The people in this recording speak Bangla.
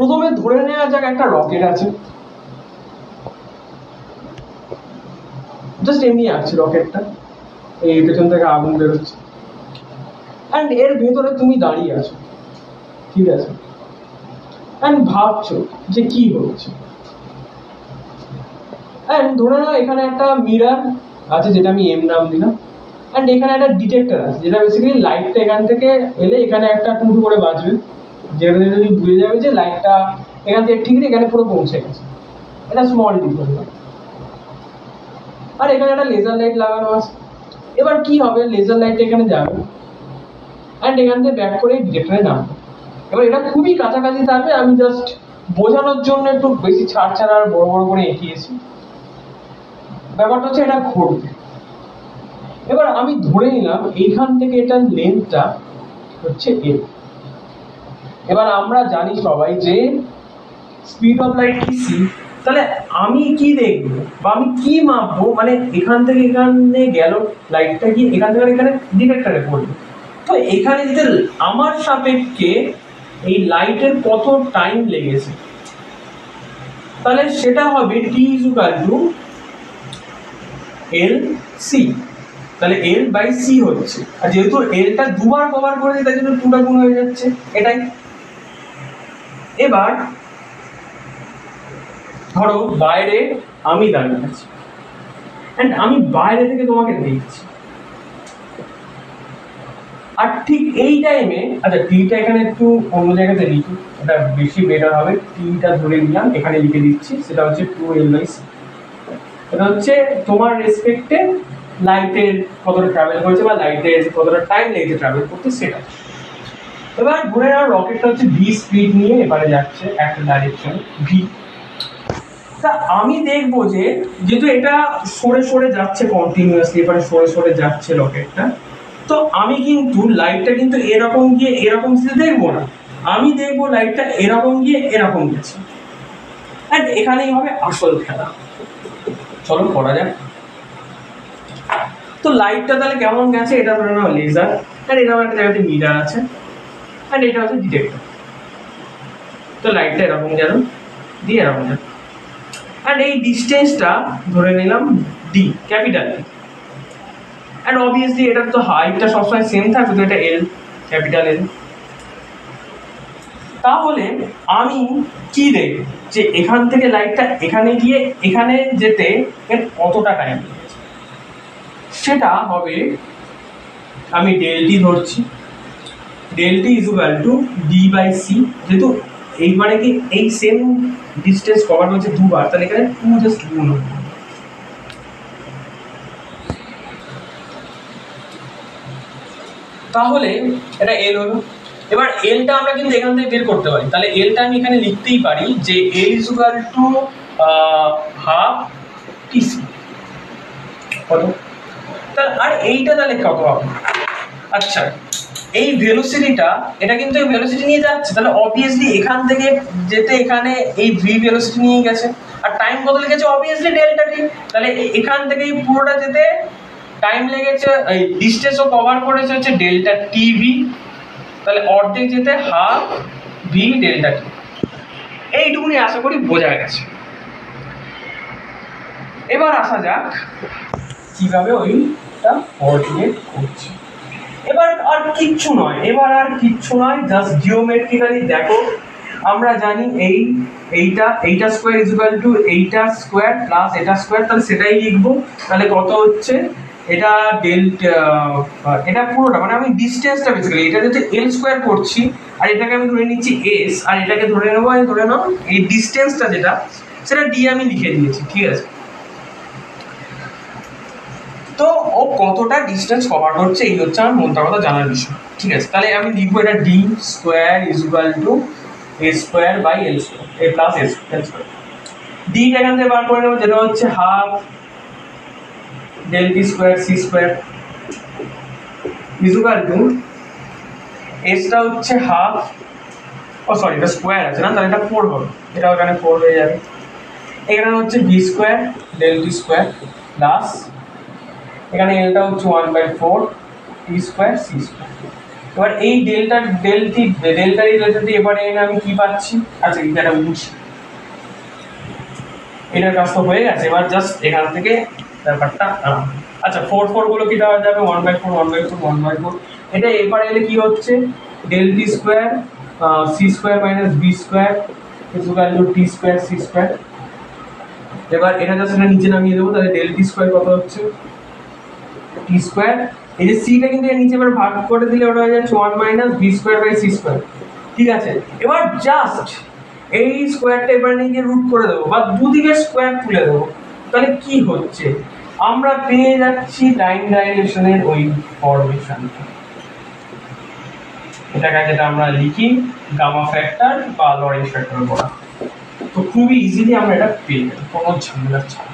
প্রথমে ধরে নেওয়া যাক একটা রকেট আছে, জাস্ট এমনি আছে রকেটটা, এই পেছন থেকে আগুন বেরোচ্ছে, অ্যান্ড এর ভেতরে তুমি দাঁড়িয়ে আছো, ঠিক আছে, অ্যান্ড ভাবছো যে কি হচ্ছে। অ্যান্ড ধরে নাও এখানে একটা মিরার আছে যেটা আমি এম নাম দিলাম, অ্যান্ড এখানে একটা ডিটেক্টর আছে যেটা বেসিক্যালি লাইটটা এখান থেকে এলে এখানে একটা টুটু করে বাজবে, যেটা যদি বুঝে যাবে যে লাইটটা এখান থেকে ঠিক এখানে পুরো পৌঁছে গেছে। এটা স্মল ডিফারেন্স। আর এখানে একটা লেজার লাইট লাগানো আছে। এবার কি হবে, লেজার লাইটটা এখানে যাবে অ্যান্ড এখান থেকে ব্যাক করে ডিটেক্টরে নামবে। এবার এটা খুবই কাছাকাছি থাকবে, আমি জাস্ট বোঝানোর জন্য একটু বেশি ছাড় আর বড় বড় করে এঁকিয়েছি। ব্যাপারটা হচ্ছে এটা ঘুরবে। এবার আমি ধরে নিলাম এইখান থেকে এটার লেন্থটা হচ্ছে এল। এবার আমরা জানি সবাই যে স্পিড অফ লাইট কি সি, তাহলে আমি কি দেখবো বা আমি কি মাপবো, মানে এখান থেকে এখানে গেল লাইটটা কি এখান থেকে এখানে ডিটেক্টরে পড়বে। তো এখানে যদি আমার সাপেক্ষে এই লাইটের কত টাইম লেগেছে, তাহলে সেটা হবে T equal to L C. তাহলে এল বাই সি হচ্ছে, আর যেহেতু এলটা দুবার কভার করেছে তাই জন্য টুটা গুণ হয়ে যাচ্ছে, এটাই। এবার ধরো বাইরে আমি দাঁড়িয়ে আছি অ্যান্ড আমি বাইরে থেকে তোমাকে দেখছি, আর ঠিক এই টাইমে, আচ্ছা টিটা এখানে একটু অন্য জায়গাতে লিখি, এটা বেশি বেটার হবে। টিটা ধরে নিলাম, এখানে লিখে দিচ্ছি, সেটা হচ্ছে 2L/c। এটা হচ্ছে তোমার রেসপেক্টে লাইটের কতটা ট্রাভেল করেছে বা লাইটের কতটা টাইম লেগেছে ট্রাভেল করতে, সেটা। এবার ধরে নাও রকেটটা হচ্ছে ভি স্পিড নিয়ে এবারে যাচ্ছে একটা ডাইরেকশন ভি। তা আমি দেখবো যে যেহেতু এটা সরে সরে যাচ্ছে কন্টিনিউয়াসলি, এবারে সরে সরে যাচ্ছে রকেটটা, তো আমি কিন্তু লাইটটা কিন্তু এরকম গিয়ে এরকম দেখবো না, আমি দেখবো লাইটটা এরকম গিয়ে এরকম গেছে। অ্যান্ড এখানেই হবে আসল খেলা। চলো করা যাক। তো লাইটটা তাহলে কেমন গেছে, এটা ধরে নাও লেজার, আর এটাও একটা জায়গাতে মিরার আছে, আর এটা হচ্ছে ডিটেক্টর। তো লাইটটা এরকম গেল দিয়ে এরকম গেল, আর এই ডিস্টেন্সটা ধরে নিলাম D, capital D. And obviously এটার তো হাইটটা সবসময় সেম থাকবে, তো এটা এল, ক্যাপিটাল এল। তাহলে আমি কি দেখব যে এখান থেকে লাইটটা এখানে গিয়ে এখানে যেতে এর কতটা টাইম লেগেছে, সেটা হবে আমি ডেল টি ধরছি, delta is equal to D by C. যেহেতু এইবারে কি এই সেম ডিস্টেন্স কভার হচ্ছে দুবার, তাহলে এখানে টু জাস্ট গুণ হবে। তাহলে এটা এল হলো। এবার এলটা আমরা কিন্তু এখান থেকে বের করতে পারি, তাহলে এলটা আমি এখানে লিখতেই পারি যে a is equal to half টিসি। কত তাহলে, আর এইটা তাহলে কত হবে? আচ্ছা এই ভেলোসিটিটা, এটা কিন্তু এই ভেলোসিটি নিয়ে যাচ্ছে, তাহলে অবভিয়াসলি এখান থেকে যেতে এখানে এই ভি ভেলোসিটি নিয়ে গেছে, আর টাইম কত লেগেছে? অবভিয়াসলি ডেল্টা টি। তাহলে এখান থেকে পুরোটা যেতে টাইম লেগেছে, এই ডিস্টেন্সও কভার করেছে হচ্ছে ডেল্টা টিভি, তাহলে অর্ধেক যেতে হাফ ভি ডেল্টা টি। এইটুকুনি আশা করি বোঝা গেছে। এবার আসা যাক কিভাবে ওইটা কোঅর্ডিনেট করছে। এবার আর কিচ্ছু নয়, জাস্ট জিওমেট্রিক্যালি দেখো। আমরা জানি এইটা স্কোয়ার ইজ ইকুয়াল টু এইটা স্কোয়ার প্লাস এটা স্কোয়ার, তাহলে সেটাই লিখবো। তাহলে কত হচ্ছে এটা ডেল্টা, এটা পুরোটা মানে আমি ডিস্টেন্সটা বেসিক্যালি এটা যেহেতু এল স্কোয়ার করছি, আর এটাকে আমি ধরে নিচ্ছি এস, আর এটাকে ধরে নেবো, ধরে নাও এই ডিস্টেন্সটা যেটা সেটা ডি আমি লিখে দিয়েছি, ঠিক আছে। তো ও কতটা ডিস্টেন্স কভার করছে এই হচ্ছে আমার মোদ্দা কথা জানার বিষয়, ঠিক আছে। তাহলে আমি লিখবো এটা d square is equal to a square by l square, a plus l square. ডিটা এখান থেকে বার করে নেবো, যেটা হচ্ছে half delta square C square is equal to এসটা হচ্ছে হাফ, ও সরি এটা স্কোয়ার আছে না, তাহলে এটা 4 হবে, এটা ওখানে 4 হয়ে যাবে। এখানে হচ্ছে B square delta square plus এখানে এলটা হচ্ছে 1/4 টি স্কোয়ার সি স্কোয়ার। এবার এই ডেল্টা রিলেশনটি এবারে এনে আমি কি পাচ্ছি, আচ্ছা এটা মুছি, এটার কাজ তো হয়ে গেছে। এবার জাস্ট এখান থেকে ব্যাপারটা আচ্ছা 4 গুলো কি দেওয়া যাবে 1/4 এটা এবারে এলে কি হচ্ছে delta square C square minus B square equal to T square C square. এবার এটা জাস্ট এটা নিচে নামিয়ে দেবো, তাহলে ডেল টি স্কোয়ার কত হচ্ছে টি স্কোয়ার, এই যে সিটা কিন্তু এর নিচে এবার ভাগ করে দিলে ওটা হয়ে যাচ্ছে 1 minus B square by C square. ঠিক আছে, এবার জাস্ট এই স্কোয়ারটা এবার নিয়ে রুট করে দেবো বা দুদিকে স্কোয়ার তুলে দেবো, তাহলে কি হচ্ছে আমরা পেয়ে যাচ্ছি টাইম ডাইলেশনের ওই ফর্মেশনটা, এটাকে যেটা আমরা লিখি গামা ফ্যাক্টর বা লরেন্স ফ্যাক্টর বলা। তো খুবই ইজিলি আমরা এটা পেয়ে যাবো কোনো ঝামেলা ছাড়া।